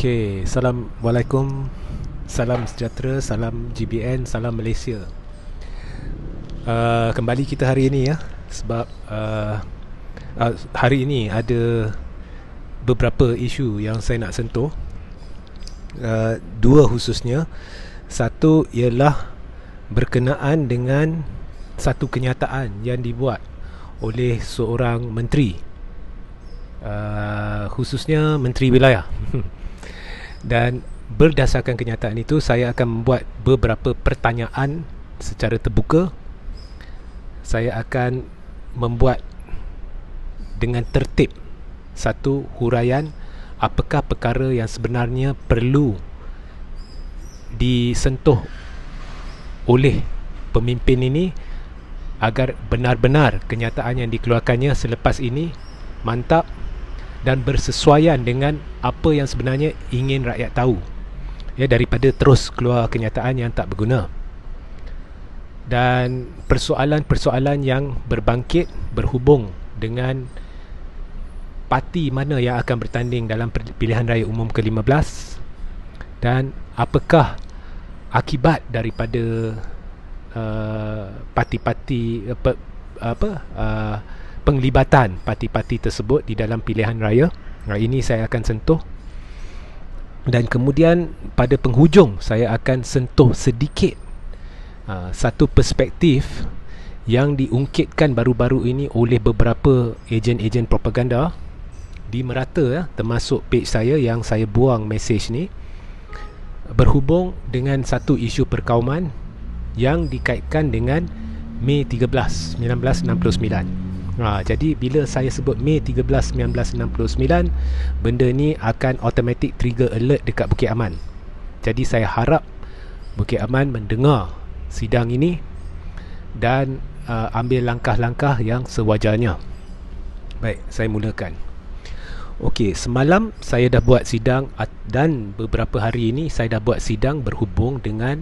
Okey, Assalamualaikum. Salam sejahtera, salam GBN, salam Malaysia. Kembali kita hari ini ya. Sebab hari ini ada beberapa isu yang saya nak sentuh. Dua khususnya. Satu ialah berkenaan dengan satu kenyataan yang dibuat oleh seorang menteri, khususnya Menteri Wilayah. Dan berdasarkan kenyataan itu, saya akan membuat beberapa pertanyaan secara terbuka. Saya akan membuat dengan tertib satu huraian apakah perkara yang sebenarnya perlu disentuh oleh pemimpin ini agar benar-benar kenyataan yang dikeluarkannya selepas ini mantap dan bersesuaian dengan apa yang sebenarnya ingin rakyat tahu, ya, daripada terus keluar kenyataan yang tak berguna. Dan persoalan-persoalan yang berbangkit berhubung dengan parti mana yang akan bertanding dalam pilihan raya umum ke-15 dan apakah akibat daripada parti-parti penglibatan parti-parti tersebut di dalam pilihan raya. Ini saya akan sentuh. Dan kemudian pada penghujung saya akan sentuh sedikit satu perspektif yang diungkitkan baru-baru ini oleh beberapa ejen-ejen propaganda di merata ya, termasuk page saya yang saya buang mesej ni, berhubung dengan satu isu perkauman yang dikaitkan dengan Mei 13, 1969. Jadi bila saya sebut Mei 13, 1969, benda ni akan automatic trigger alert dekat Bukit Aman. Jadi saya harap Bukit Aman mendengar sidang ini dan ambil langkah-langkah yang sewajarnya. Baik, saya mulakan. Okey, semalam saya dah buat sidang dan beberapa hari ini saya dah buat sidang berhubung dengan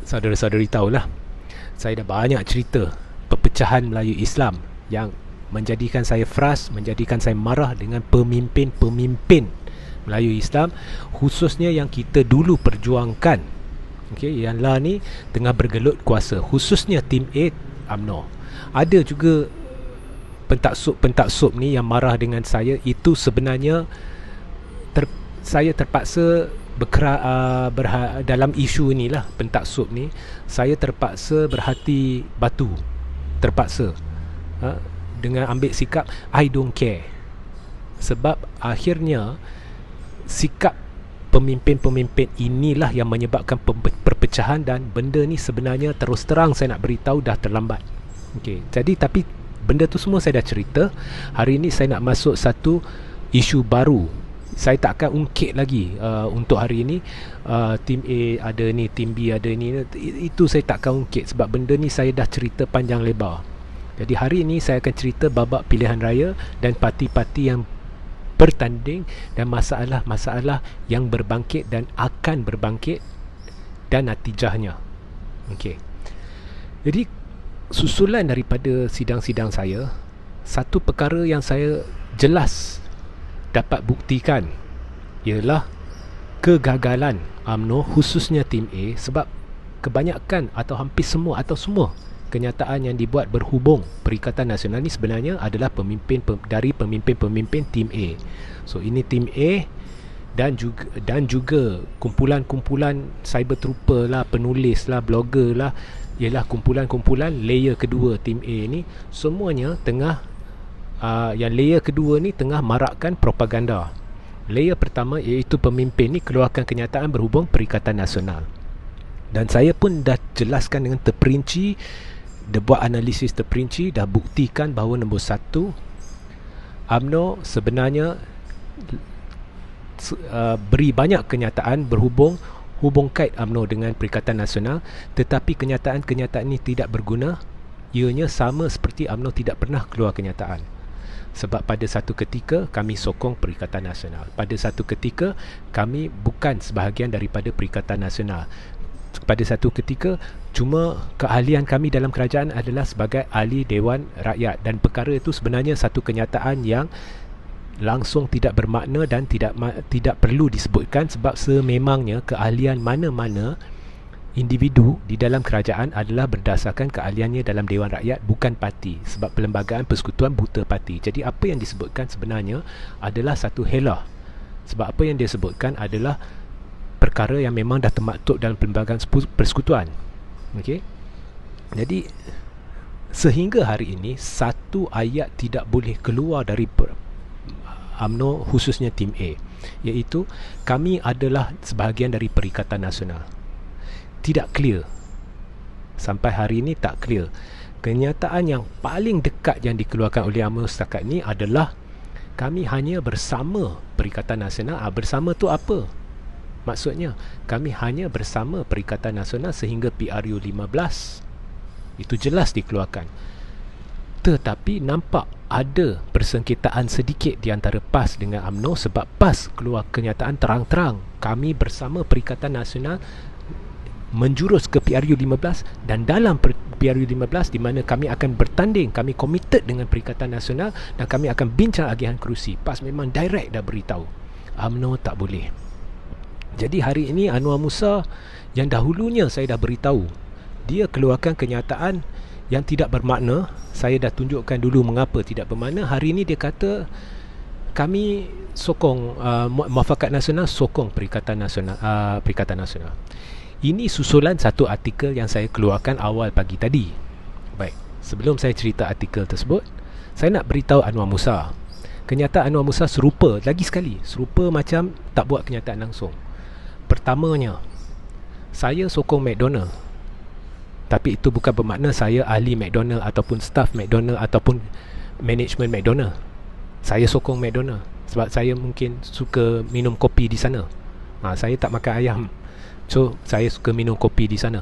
saudara-saudari tahulah. Saya dah banyak cerita perpecahan Melayu Islam yang menjadikan saya frust, menjadikan saya marah dengan pemimpin-pemimpin Melayu Islam, khususnya yang kita dulu perjuangkan. Okey, yang lah ni tengah bergelut kuasa, khususnya tim A UMNO. Ada juga pentaksub ni yang marah dengan saya. Itu sebenarnya saya terpaksa dalam isu inilah pentaksub ni, saya terpaksa berhati batu, terpaksa dengan ambil sikap I don't care. Sebab akhirnya sikap pemimpin-pemimpin inilah yang menyebabkan perpecahan, dan benda ni sebenarnya terus terang saya nak beritahu dah terlambat. Okey, jadi tapi benda tu semua saya dah cerita. Hari ini saya nak masuk satu isu baru. Saya tak akan ungkit lagi untuk hari ini tim A ada ni, tim B ada ni. Itu saya tak akan ungkit sebab benda ni saya dah cerita panjang lebar. Jadi hari ini saya akan cerita babak pilihan raya dan parti-parti yang bertanding dan masalah-masalah yang berbangkit dan akan berbangkit dan natijahnya. Okey. Jadi susulan daripada sidang-sidang saya, satu perkara yang saya jelas dapat buktikan ialah kegagalan UMNO, khususnya tim A, sebab kebanyakan atau hampir semua atau semua kenyataan yang dibuat berhubung Perikatan Nasional ni sebenarnya adalah dari pemimpin-pemimpin tim A. So ini tim A dan juga kumpulan-kumpulan cyber trooper lah, penulis lah, blogger lah, ialah kumpulan-kumpulan layer kedua tim A ni. Semuanya tengah yang layer kedua ni tengah marakkan propaganda. Layer pertama iaitu pemimpin ni keluarkan kenyataan berhubung Perikatan Nasional, dan saya pun dah jelaskan dengan terperinci, dah buat analisis terperinci, dah buktikan bahawa nombor satu, UMNO sebenarnya beri banyak kenyataan berhubung kait UMNO dengan Perikatan Nasional, tetapi kenyataan-kenyataan ini tidak berguna. Ianya sama seperti UMNO tidak pernah keluar kenyataan. Sebab pada satu ketika kami sokong Perikatan Nasional, pada satu ketika kami bukan sebahagian daripada Perikatan Nasional, pada satu ketika cuma keahlian kami dalam kerajaan adalah sebagai ahli Dewan Rakyat, dan perkara itu sebenarnya satu kenyataan yang langsung tidak bermakna dan tidak perlu disebutkan, sebab sememangnya keahlian mana-mana individu di dalam kerajaan adalah berdasarkan keahliannya dalam Dewan Rakyat, bukan parti, sebab Perlembagaan Persekutuan buta parti. Jadi apa yang disebutkan sebenarnya adalah satu helah, sebab apa yang dia sebutkan adalah perkara yang memang dah termaktub dalam Perlembagaan Persekutuan. Okey. Jadi sehingga hari ini satu ayat tidak boleh keluar dari UMNO, khususnya tim A, iaitu kami adalah sebahagian dari Perikatan Nasional. Tidak clear. Sampai hari ini tak clear. Kenyataan yang paling dekat yang dikeluarkan oleh UMNO setakat ini adalah kami hanya bersama Perikatan Nasional. Bersama tu apa? Maksudnya kami hanya bersama Perikatan Nasional sehingga PRU 15. Itu jelas dikeluarkan. Tetapi nampak ada persengketaan sedikit di antara PAS dengan UMNO, sebab PAS keluar kenyataan terang-terang kami bersama Perikatan Nasional menjurus ke PRU 15, dan dalam PRU 15 di mana kami akan bertanding, kami komited dengan Perikatan Nasional dan kami akan bincang agihan kerusi. PAS memang direct dah beritahu. UMNO tak boleh. Jadi hari ini Anwar Musa yang dahulunya saya dah beritahu, dia keluarkan kenyataan yang tidak bermakna. Saya dah tunjukkan dulu mengapa tidak bermakna. Hari ini dia kata kami sokong Muafakat Nasional, sokong Perikatan Nasional. Perikatan Nasional. Ini susulan satu artikel yang saya keluarkan awal pagi tadi. Baik, sebelum saya cerita artikel tersebut, saya nak beritahu Anwar Musa. Kenyataan Anwar Musa serupa, lagi sekali, serupa macam tak buat kenyataan langsung. Pertamanya, saya sokong McDonald. Tapi itu bukan bermakna saya ahli McDonald ataupun staff McDonald ataupun management McDonald. Saya sokong McDonald sebab saya mungkin suka minum kopi di sana. Saya tak makan ayam, so saya suka minum kopi di sana.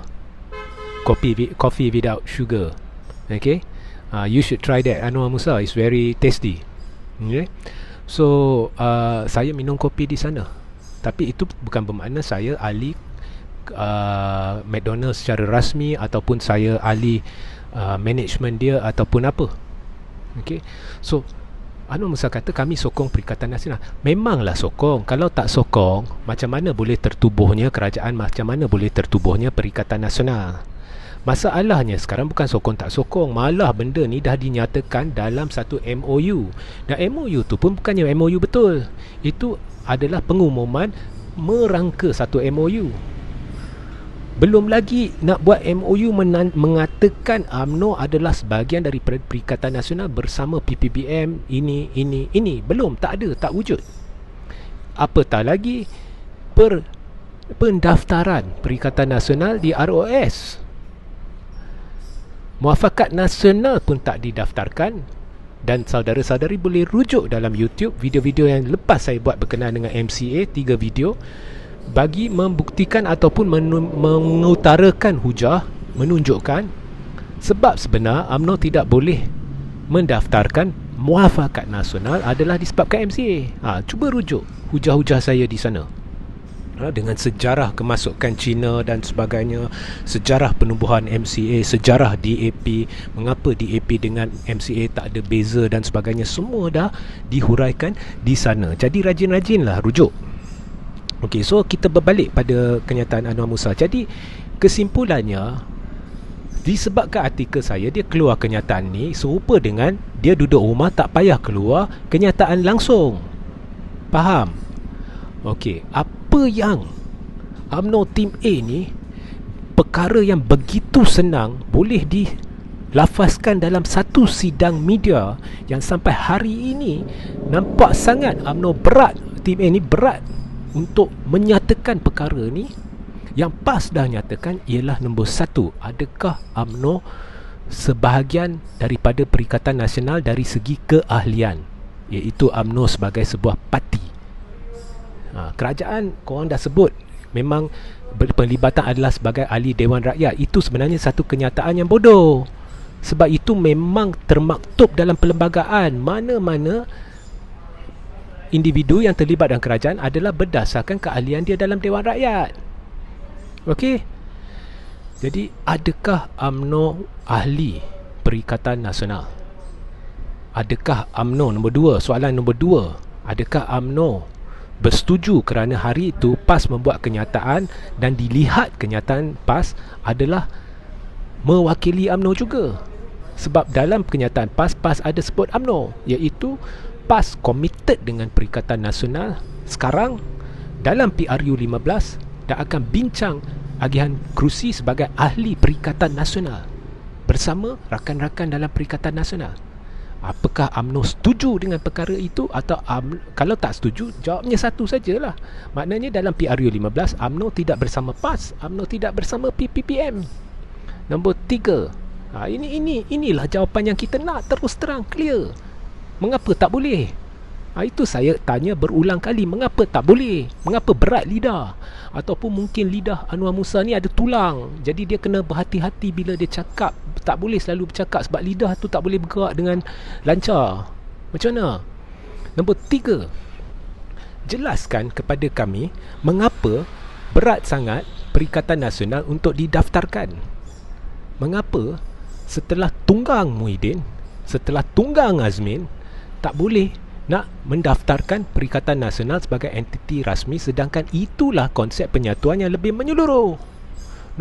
Coffee without sugar. Okay, you should try that, Anwar Musa. It's very tasty. Okay, so saya minum kopi di sana. Tapi itu bukan bermakna saya ahli McDonald's secara rasmi ataupun saya ahli management dia ataupun apa. Okay, so Anwar Musa kata kami sokong Perikatan Nasional. Memanglah sokong. Kalau tak sokong, macam mana boleh tertubuhnya kerajaan, macam mana boleh tertubuhnya Perikatan Nasional? Masalahnya sekarang bukan sokong tak sokong, malah benda ni dah dinyatakan dalam satu MOU. Dan MOU tu pun bukannya MOU betul. Itu adalah pengumuman merangka satu MOU. Belum lagi nak buat MOU mengatakan UMNO adalah sebahagian dari Perikatan Nasional bersama PPBM ini. Belum, tak ada, tak wujud. Apatah lagi pendaftaran Perikatan Nasional di ROS. Muafakat Nasional pun tak didaftarkan. Dan saudara-saudari boleh rujuk dalam YouTube video-video yang lepas saya buat berkenaan dengan MCA, 3 video, bagi membuktikan ataupun mengutarakan hujah, menunjukkan sebab sebenar UMNO tidak boleh mendaftarkan Muafakat Nasional adalah disebabkan MCA. Cuba rujuk hujah-hujah saya di sana, dengan sejarah kemasukan China dan sebagainya, sejarah penubuhan MCA, sejarah DAP, mengapa DAP dengan MCA tak ada beza dan sebagainya, semua dah dihuraikan di sana. Jadi rajin-rajinlah rujuk. Okey, so kita berbalik pada kenyataan Anwar Musa. Jadi kesimpulannya, disebabkan artikel saya, dia keluar kenyataan ni serupa dengan dia duduk rumah tak payah keluar kenyataan langsung. Faham? Okey, apa yang UMNO Tim A ni, perkara yang begitu senang boleh dilafazkan dalam satu sidang media yang sampai hari ini nampak sangat UMNO berat, Tim A ni berat untuk menyatakan perkara ni. Yang PAS dah nyatakan ialah nombor 1, adakah UMNO sebahagian daripada Perikatan Nasional dari segi keahlian, iaitu UMNO sebagai sebuah parti. Kerajaan korang dah sebut memang penlibatan adalah sebagai ahli Dewan Rakyat. Itu sebenarnya satu kenyataan yang bodoh, sebab itu memang termaktub dalam perlembagaan. Mana-mana individu yang terlibat dalam kerajaan adalah berdasarkan keahlian dia dalam Dewan Rakyat. Okey. Jadi adakah UMNO ahli Perikatan Nasional? Adakah UMNO, nombor 2, soalan nombor 2, adakah UMNO bersetuju kerana hari itu PAS membuat kenyataan dan dilihat kenyataan PAS adalah mewakili UMNO juga? Sebab dalam kenyataan PAS ada sebut UMNO, iaitu PAS committed dengan Perikatan Nasional sekarang dalam PRU 15 dan akan bincang agihan kerusi sebagai ahli Perikatan Nasional bersama rakan-rakan dalam Perikatan Nasional. Apakah UMNO setuju dengan perkara itu atau kalau tak setuju, jawabnya satu sajalah. Maknanya dalam PRU 15 UMNO tidak bersama PAS, UMNO tidak bersama PPPM. Nombor 3, inilah jawapan yang kita nak, terus terang, clear. Mengapa tak boleh? Itu saya tanya berulang kali, mengapa tak boleh? Mengapa berat lidah? Ataupun mungkin lidah Anwar Musa ni ada tulang, jadi dia kena berhati-hati bila dia cakap. Tak boleh selalu bercakap sebab lidah tu tak boleh bergerak dengan lancar. Macam mana? Nombor 3, jelaskan kepada kami mengapa berat sangat Perikatan Nasional untuk didaftarkan. Mengapa setelah tunggang Muhyiddin, setelah tunggang Azmin, tak boleh nak mendaftarkan Perikatan Nasional sebagai entiti rasmi, sedangkan itulah konsep penyatuan yang lebih menyeluruh.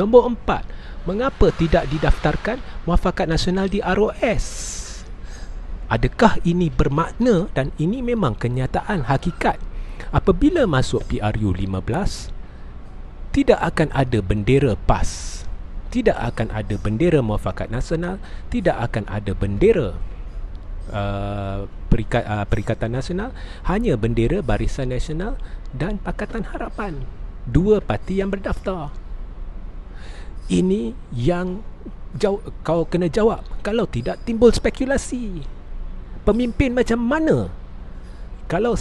Nombor 4, mengapa tidak didaftarkan Muafakat Nasional di ROS? Adakah ini bermakna, dan ini memang kenyataan hakikat, apabila masuk PRU 15 tidak akan ada bendera PAS, tidak akan ada bendera Muafakat Nasional, tidak akan ada bendera Perikatan Nasional, hanya bendera Barisan Nasional dan Pakatan Harapan, 2 parti yang berdaftar. Ini yang kau kena jawab. Kalau tidak, timbul spekulasi. Pemimpin macam mana? Kalau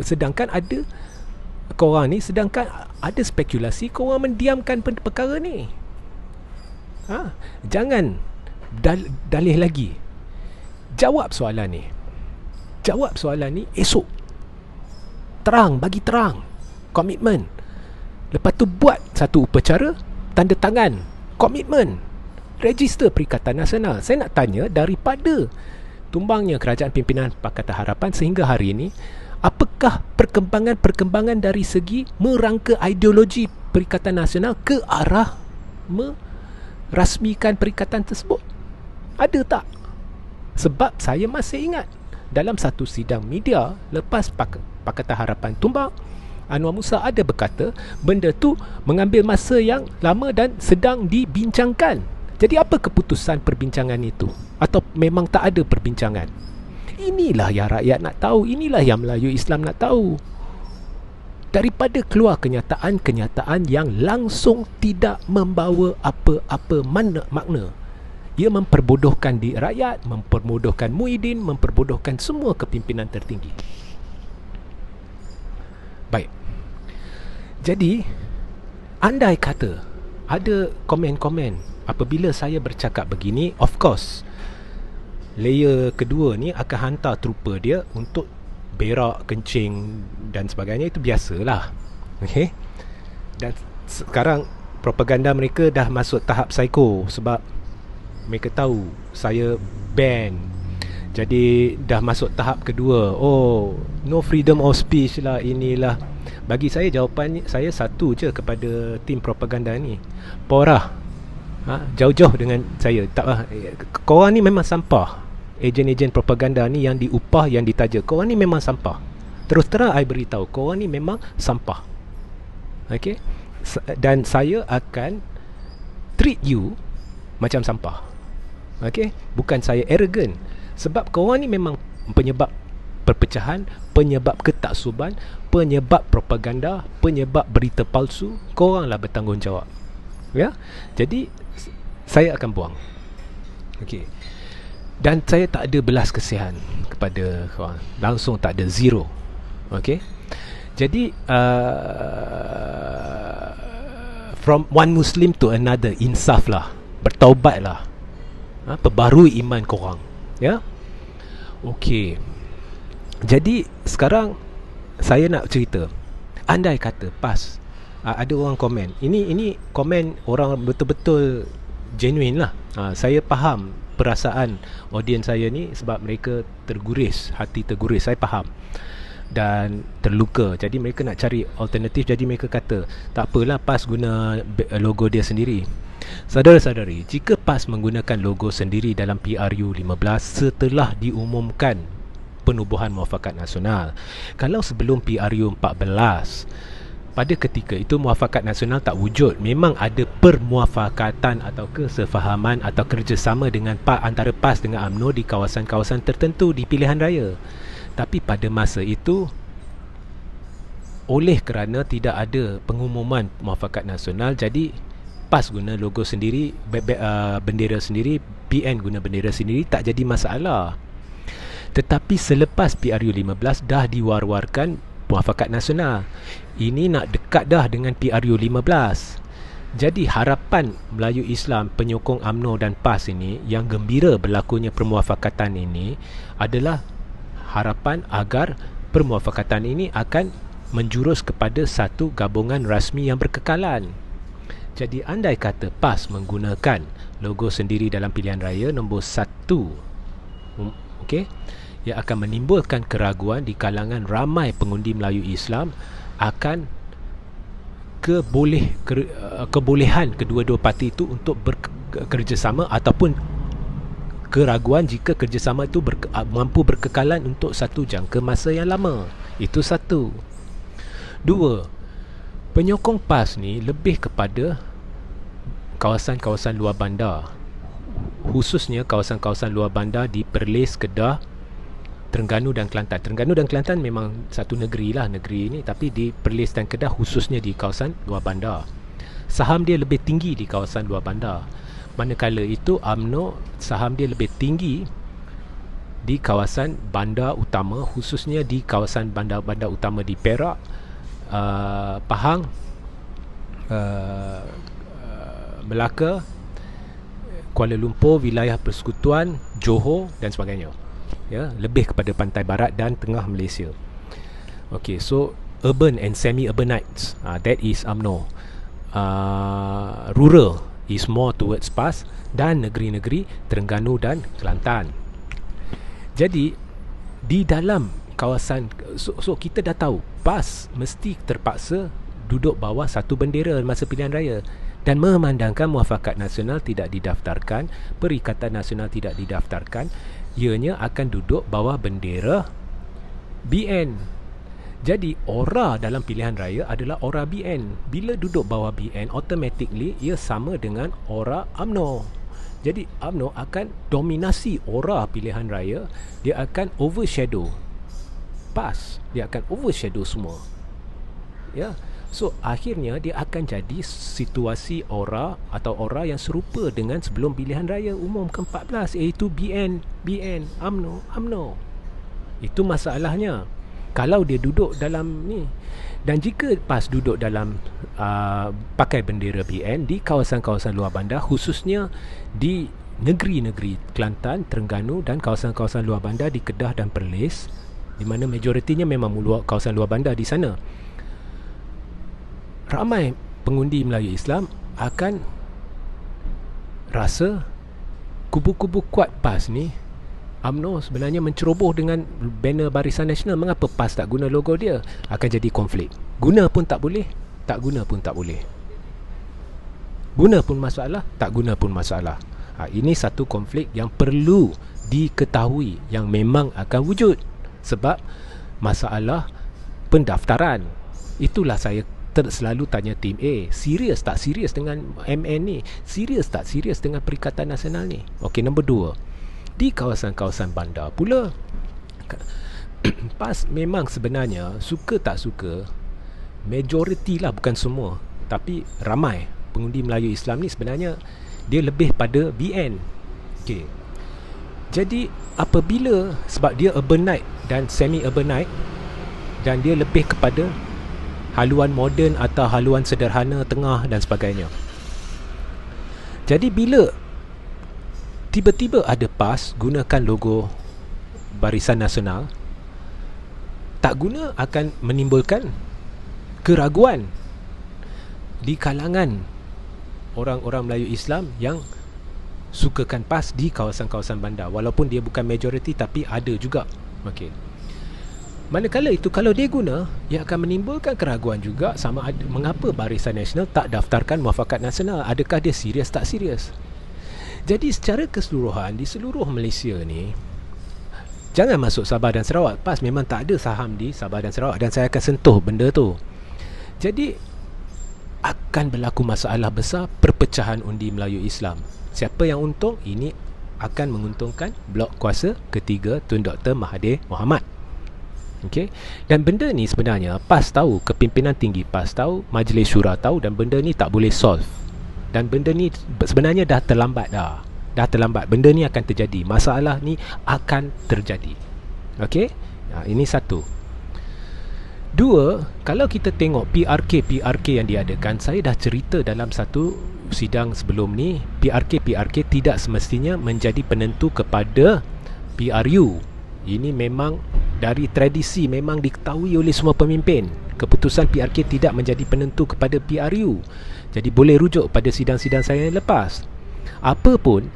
sedangkan ada korang ni, sedangkan ada spekulasi, korang mendiamkan perkara ni. Jangan dalih lagi. Jawab soalan ni. Jawab soalan ni esok. Terang, bagi terang. Komitmen. Lepas tu buat satu upacara, tanda tangan, komitmen, register Perikatan Nasional. Saya nak tanya, daripada tumbangnya Kerajaan Pimpinan Pakatan Harapan sehingga hari ini, apakah perkembangan-perkembangan dari segi merangka ideologi Perikatan Nasional ke arah merasmikan perikatan tersebut? Ada tak? Sebab saya masih ingat dalam satu sidang media lepas Pakatan Harapan tumbang, Anwar Musa ada berkata benda tu mengambil masa yang lama dan sedang dibincangkan. Jadi apa keputusan perbincangan itu? Atau memang tak ada perbincangan? Inilah yang rakyat nak tahu, inilah yang Melayu Islam nak tahu. Daripada keluar kenyataan-kenyataan yang langsung tidak membawa apa-apa makna. Ia memperbodohkan di rakyat, memperbodohkan Muhyiddin, memperbodohkan semua kepimpinan tertinggi. Baik. Jadi, andai kata ada komen-komen apabila saya bercakap begini, of course, layer kedua ni akan hantar trooper dia untuk berak, kencing dan sebagainya. Itu biasalah. Okay? Dan sekarang propaganda mereka dah masuk tahap psycho sebab mereka tahu saya ban. Jadi dah masuk tahap kedua. Oh, no freedom of speech lah, inilah. Bagi saya jawapan saya satu je kepada tim propaganda ni. Porah. Jauh-jauh dengan saya. Tak, korang ni memang sampah. Ejen-ejen propaganda ni yang diupah, yang ditaja, korang ni memang sampah. Terus terang I beritahu, korang ni memang sampah. Okay? Dan saya akan treat you macam sampah. Okay? Bukan saya arrogant. Sebab korang ni memang penyebab perpecahan, penyebab ketaksuban, penyebab propaganda, penyebab berita palsu. Koranglah bertanggungjawab. Ya? Jadi saya akan buang. Okay. Dan saya tak ada belas kasihan kepada korang. Langsung tak ada, zero. Okay. Jadi from one Muslim to another, insaf lah, bertaubat lah, perbarui iman korang. Ya. Okey. Jadi sekarang saya nak cerita. Andai kata PAS, ada orang komen. Ini komen orang betul-betul genuine lah. Saya faham perasaan audiens saya ni, sebab mereka terguris, hati terguris, saya faham, dan terluka. Jadi mereka nak cari alternatif. Jadi mereka kata, tak apalah, PAS guna logo dia sendiri. Saudara-saudari, jika PAS menggunakan logo sendiri dalam PRU 15 setelah diumumkan penubuhan muafakat nasional, kalau sebelum PRU 14, pada ketika itu muafakat nasional tak wujud, memang ada permuafakatan atau kesefahaman atau kerjasama dengan antara PAS dengan UMNO di kawasan-kawasan tertentu di pilihan raya. Tapi pada masa itu, oleh kerana tidak ada pengumuman muafakat nasional, jadi PAS guna logo sendiri, bendera sendiri, PN guna bendera sendiri, tak jadi masalah. Tetapi selepas PRU 15 dah diwar-warkan muafakat nasional, ini nak dekat dah dengan PRU 15. Jadi harapan Melayu Islam, penyokong UMNO dan PAS ini, yang gembira berlakunya permuafakatan ini, adalah harapan agar permuafakatan ini akan menjurus kepada satu gabungan rasmi yang berkekalan. Jadi andai kata PAS menggunakan logo sendiri dalam pilihan raya nombor 1, okey, yang akan menimbulkan keraguan di kalangan ramai pengundi Melayu Islam akan kebolehan kedua-dua parti itu untuk bekerjasama, ataupun keraguan jika kerjasama itu mampu berkekalan untuk satu jangka masa yang lama. Itu satu. 2, penyokong PAS ni lebih kepada kawasan-kawasan luar bandar, khususnya kawasan-kawasan luar bandar di Perlis, Kedah, Terengganu dan Kelantan. Terengganu dan Kelantan memang satu negeri lah, negeri ini, tapi di Perlis dan Kedah, khususnya di kawasan luar bandar, saham dia lebih tinggi di kawasan luar bandar. Manakala itu UMNO saham dia lebih tinggi di kawasan bandar utama, khususnya di kawasan bandar-bandar utama di Perak, Pahang, Melaka, Kuala Lumpur, wilayah persekutuan, Johor dan sebagainya. Ya, lebih kepada pantai barat dan tengah Malaysia. Okay, so urban and semi-urbanites, that is UMNO. Rural is more towards PAS, dan negeri-negeri Terengganu dan Kelantan. Jadi di dalam kawasan, so kita dah tahu PAS mesti terpaksa duduk bawah satu bendera masa pilihan raya, dan memandangkan muafakat nasional tidak didaftarkan, Perikatan Nasional tidak didaftarkan, ianya akan duduk bawah bendera BN. Jadi ORA dalam pilihan raya adalah ORA BN. Bila duduk bawah BN, automatically ia sama dengan ORA UMNO. Jadi UMNO akan dominasi ORA pilihan raya, dia akan overshadow PAS, dia akan overshadow semua. Ya. So akhirnya dia akan jadi situasi ORA atau ORA yang serupa dengan sebelum pilihan raya umum ke-14, iaitu BN, UMNO, UMNO. Itu masalahnya kalau dia duduk dalam ni. Dan jika PAS duduk dalam pakai bendera BN di kawasan-kawasan luar bandar, khususnya di negeri-negeri Kelantan, Terengganu dan kawasan-kawasan luar bandar di Kedah dan Perlis, di mana majoritinya memang kawasan luar bandar di sana, ramai pengundi Melayu Islam akan rasa kubu-kubu kuat PAS ni, UMNO sebenarnya menceroboh dengan banner Barisan Nasional. Mengapa PAS tak guna logo dia? Akan jadi konflik. Guna pun tak boleh, tak guna pun tak boleh. Guna pun masalah, tak guna pun masalah. Ini satu konflik yang perlu diketahui, yang memang akan wujud sebab masalah pendaftaran. Itulah saya selalu tanya tim A, serius tak serius dengan MN ni? Serius tak serius dengan Perikatan Nasional ni? Okey, nombor 2, di kawasan-kawasan bandar pula, PAS memang sebenarnya suka tak suka, majoriti lah, bukan semua, tapi ramai pengundi Melayu Islam ni sebenarnya dia lebih pada BN. Okey, jadi apabila, sebab dia urbanite dan semi-urbanite, dan dia lebih kepada haluan moden atau haluan sederhana, tengah dan sebagainya. Jadi bila tiba-tiba ada PAS gunakan logo Barisan Nasional, tak guna akan menimbulkan keraguan di kalangan orang-orang Melayu Islam yang sukakan PAS di kawasan-kawasan bandar, walaupun dia bukan majoriti tapi ada juga. Okey. Manakala itu, kalau dia guna, ia akan menimbulkan keraguan juga sama ada mengapa Barisan Nasional tak daftarkan Muafakat Nasional. Adakah dia serius tak serius? Jadi secara keseluruhan di seluruh Malaysia ni, jangan masuk Sabah dan Sarawak. PAS memang tak ada saham di Sabah dan Sarawak, dan saya akan sentuh benda tu. Jadi akan berlaku masalah besar perpecahan undi Melayu Islam. Siapa yang untung? Ini akan menguntungkan blok kuasa ketiga Tun Dr. Mahathir Mohamad. Okey. Dan benda ni sebenarnya PAS tahu, kepimpinan tinggi PAS tahu, Majlis Syura tahu, dan benda ni tak boleh solve. Dan benda ni sebenarnya dah terlambat dah. Dah terlambat. Benda ni akan terjadi. Masalah ni akan terjadi. Okey? Ini satu. Dua, kalau kita tengok PRK yang diadakan, saya dah cerita dalam satu sidang sebelum ni, PRK tidak semestinya menjadi penentu kepada PRU. Ini memang dari tradisi, memang diketahui oleh semua pemimpin. Keputusan PRK tidak menjadi penentu kepada PRU. Jadi boleh rujuk pada sidang-sidang saya yang lepas. Apapun,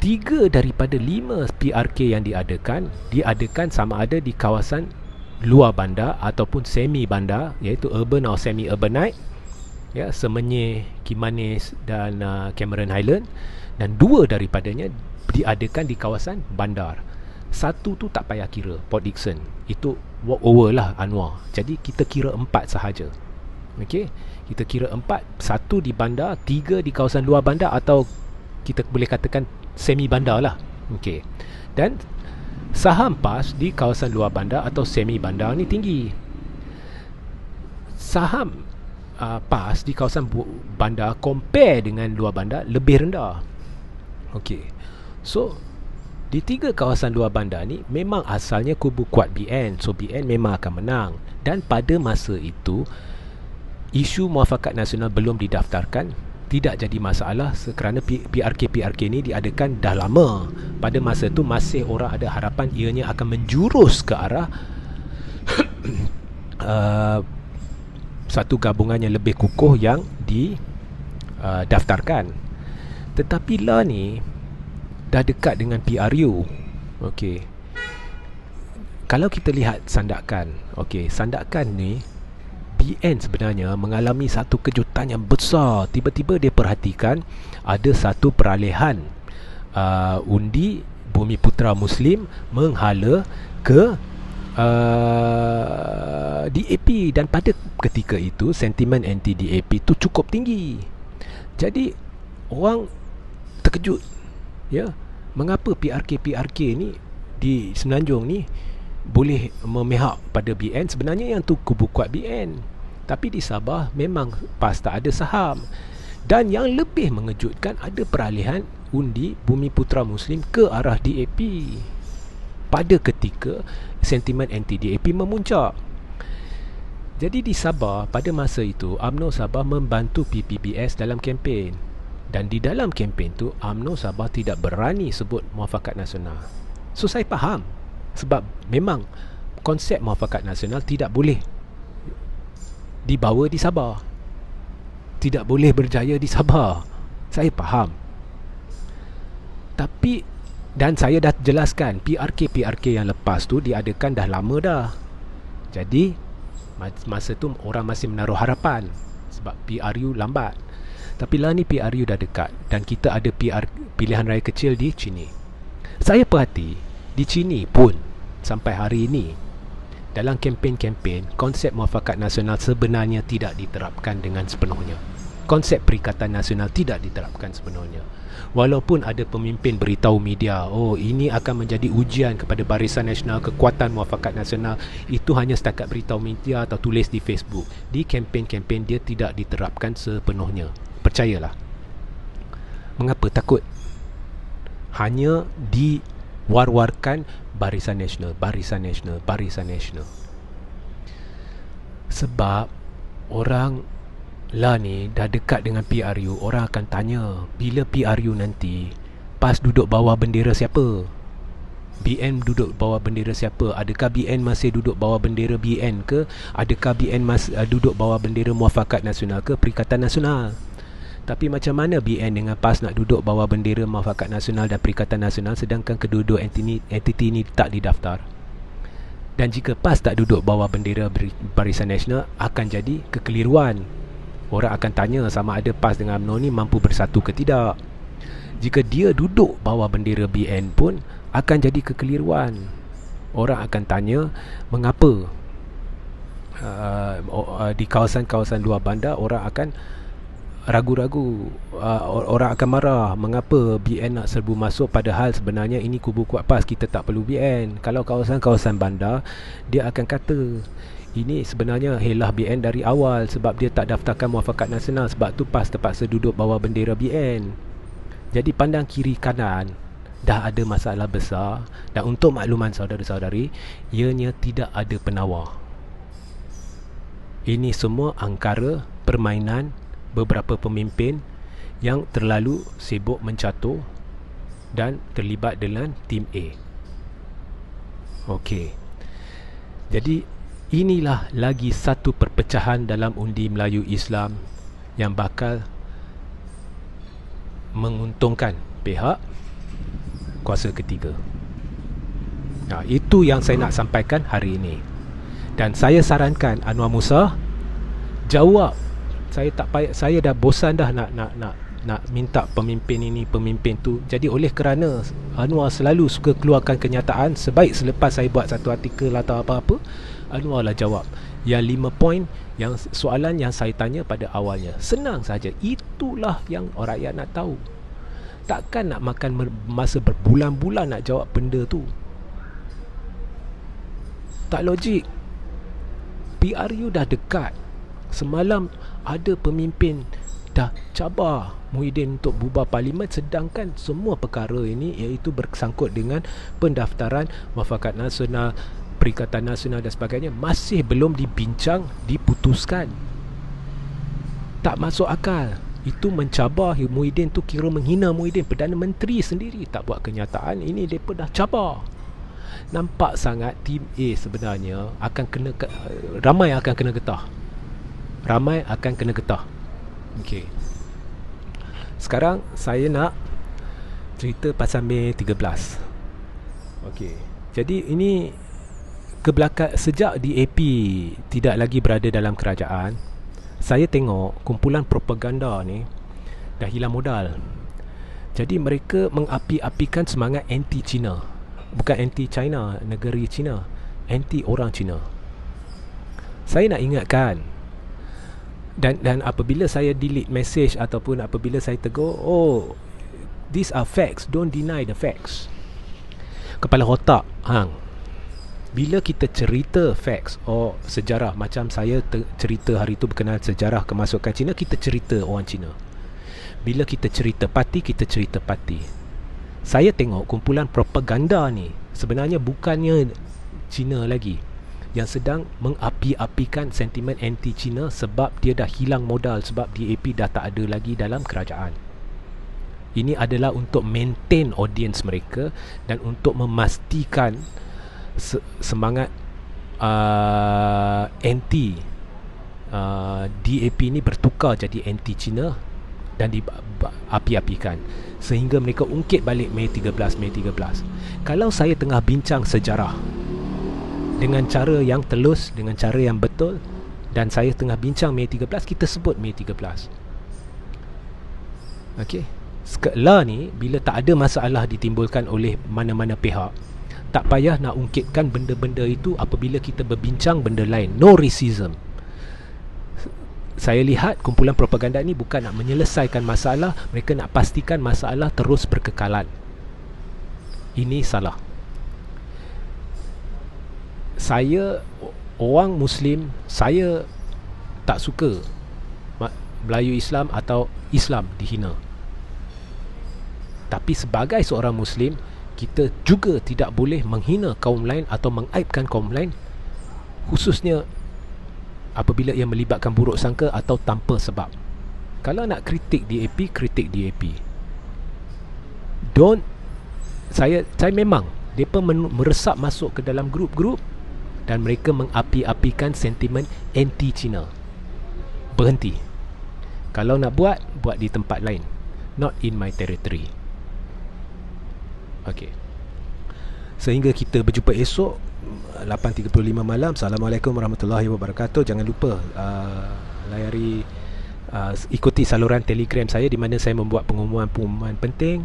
3 daripada 5 PRK yang diadakan sama ada di kawasan luar bandar ataupun semi bandar, iaitu urban atau semi urbanite, ya, Semenyih, Kimanis dan Cameron Highland, dan 2 daripadanya diadakan di kawasan bandar. Satu tu tak payah kira, Port Dickson. Itu walk over lah Anwar. Jadi kita kira 4 sahaja. Okey, kita kira 4, 1 di bandar, 3 di kawasan luar bandar, atau kita boleh katakan semi bandar lah. Okey. Dan saham PAS di kawasan luar bandar atau semi bandar ni tinggi. Saham PAS di kawasan bandar compare dengan luar bandar lebih rendah. Okey. So di 3 kawasan luar bandar ni memang asalnya kubu kuat BN. So BN memang akan menang. Dan pada masa itu isu Muafakat Nasional belum didaftarkan, tidak jadi masalah kerana PRK ni diadakan dah lama. Pada masa itu masih orang ada harapan ianya akan menjurus ke arah satu gabungan yang lebih kukuh yang didaftarkan. Tetapi lah ni dah dekat dengan PRU. Okey. Kalau kita lihat sandakan, okey, sandakan ni BN sebenarnya mengalami satu kejutan yang besar. Tiba-tiba dia perhatikan ada satu peralihan undi Bumi Putera Muslim menghala ke DAP, dan pada ketika itu sentimen anti DAP itu cukup tinggi. Jadi orang terkejut, ya, mengapa PRK ni di Semenanjung ni boleh memihak pada BN. Sebenarnya yang tu kubu kuat BN, tapi di Sabah memang PAS tak ada saham. Dan yang lebih mengejutkan, ada peralihan undi Bumi Putera Muslim ke arah DAP pada ketika sentimen anti DAP memuncak. Jadi di Sabah pada masa itu UMNO Sabah membantu PPBS dalam kempen. Dan di dalam kempen tu UMNO Sabah tidak berani sebut Muafakat Nasional. So saya faham, sebab memang konsep Muafakat Nasional tidak boleh dibawa di Sabah, tidak boleh berjaya di Sabah. Saya faham. Tapi, dan saya dah jelaskan, PRK yang lepas tu diadakan dah lama dah. Jadi masa tu orang masih menaruh harapan sebab PRU lambat. Tapi lah ni PRU dah dekat, dan kita ada pilihan raya kecil di Chini. Saya perhati di Chini pun sampai hari ini dalam kempen-kempen konsep Muafakat Nasional sebenarnya tidak diterapkan dengan sepenuhnya. Konsep Perikatan Nasional tidak diterapkan sepenuhnya. Walaupun ada pemimpin beritahu media, oh ini akan menjadi ujian kepada Barisan Nasional, kekuatan Muafakat Nasional, itu hanya setakat beritahu media atau tulis di Facebook. Di kempen-kempen dia tidak diterapkan sepenuhnya. Percayalah. Mengapa takut? Hanya diwar-warkan Barisan Nasional, Barisan Nasional, Barisan Nasional. Sebab orang lah ni dah dekat dengan PRU, orang akan tanya, bila PRU nanti PAS duduk bawah bendera siapa? BN duduk bawah bendera siapa? Adakah BN masih duduk bawah bendera BN ke? Adakah BN masih duduk bawah bendera Muafakat Nasional ke Perikatan Nasional? Tapi macam mana BN dengan PAS nak duduk bawah bendera Muafakat Nasional dan Perikatan Nasional sedangkan kedua-dua entiti ini tak didaftar? Dan jika PAS tak duduk bawah bendera Barisan Nasional, akan jadi kekeliruan. Orang akan tanya sama ada PAS dengan UMNO ni mampu bersatu ke tidak. Jika dia duduk bawah bendera BN pun akan jadi kekeliruan. Orang akan tanya mengapa di kawasan-kawasan luar bandar orang akan ragu-ragu, orang akan marah mengapa BN nak serbu masuk, padahal sebenarnya ini kubu kuat PAS, kita tak perlu BN. Kalau kawasan-kawasan bandar, dia akan kata ini sebenarnya helah BN dari awal sebab dia tak daftarkan Muafakat Nasional, sebab tu PAS terpaksa duduk bawah bendera BN. Jadi pandang kiri kanan dah ada masalah besar, dan untuk makluman saudara-saudari, ianya tidak ada penawar. Ini semua angkara permainan beberapa pemimpin yang terlalu sibuk mencatur dan terlibat dengan tim A. Okey. Jadi inilah lagi satu perpecahan dalam undi Melayu Islam yang bakal menguntungkan pihak kuasa ketiga. Itu yang saya nak sampaikan hari ini. Dan saya sarankan Anwar Musa jawab. Saya dah bosan dah nak minta pemimpin ini, pemimpin tu. Jadi oleh kerana Anwar selalu suka keluarkan kenyataan, sebaik selepas saya buat satu artikel atau apa-apa, Anwar lah jawab. Yang 5 poin, yang soalan yang saya tanya pada awalnya. Senang saja. Itulah yang orang rakyat nak tahu. Takkan nak makan masa berbulan-bulan nak jawab benda tu. Tak logik. PRU dah dekat. Semalam ada pemimpin dah cabar Muhyiddin untuk bubar parlimen, sedangkan semua perkara ini iaitu bersangkut dengan pendaftaran Muafakat Nasional, Perikatan Nasional dan sebagainya masih belum dibincang, diputuskan. Tak masuk akal. Itu mencabar Muhyiddin tu, kira menghina Muhyiddin. Perdana Menteri sendiri tak buat kenyataan, ini mereka dah cabar. Nampak sangat tim A sebenarnya akan kena ramai akan kena getah. Ramai akan kena getah. Okey. Sekarang saya nak cerita pasal Mei 13. Okey. Jadi ini kebelakang, sejak DAP tidak lagi berada dalam kerajaan, saya tengok kumpulan propaganda ni dah hilang modal. Jadi mereka mengapi-apikan semangat anti-Cina. Bukan anti-China, negeri Cina, anti orang Cina. Saya nak ingatkan, dan apabila saya delete message ataupun apabila saya tegur, oh, these are facts, don't deny the facts. Kepala otak hang. Bila kita cerita facts sejarah, macam saya cerita hari tu berkenaan sejarah kemasukan Cina, kita cerita orang Cina. Bila kita cerita parti, kita cerita parti. Saya tengok kumpulan propaganda ni sebenarnya bukannya Cina lagi, yang sedang mengapi-apikan sentimen anti-Cina sebab dia dah hilang modal, sebab DAP dah tak ada lagi dalam kerajaan. Ini adalah untuk maintain audience mereka dan untuk memastikan semangat anti DAP ni bertukar jadi anti-Cina dan diapi-apikan sehingga mereka ungkit balik Mei 13. Kalau saya tengah bincang sejarah dengan cara yang telus, dengan cara yang betul, dan saya tengah bincang Mei 13, kita sebut Mei 13. Okey. Sekarang ni bila tak ada masalah ditimbulkan oleh mana-mana pihak, tak payah nak ungkitkan benda-benda itu apabila kita berbincang benda lain. No racism. Saya lihat kumpulan propaganda ni bukan nak menyelesaikan masalah, mereka nak pastikan masalah terus berkekalan. Ini salah. Saya orang Muslim, saya tak suka Melayu Islam atau Islam dihina. Tapi sebagai seorang Muslim, kita juga tidak boleh menghina kaum lain atau mengaibkan kaum lain, khususnya apabila ia melibatkan buruk sangka atau tanpa sebab. Kalau nak kritik DAP, kritik DAP. Saya memang mereka meresap masuk ke dalam grup-grup dan mereka mengapi-apikan sentimen anti-Cina. Berhenti. Kalau nak buat di tempat lain, not in my territory. Okay, sehingga kita berjumpa esok 8.35 malam. Assalamualaikum warahmatullahi wabarakatuh. Jangan lupa layari ikuti saluran Telegram saya di mana saya membuat pengumuman-pengumuman penting,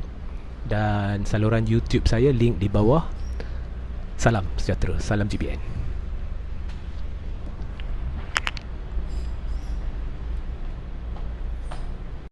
dan saluran YouTube saya link di bawah. Salam sejahtera, salam GBN.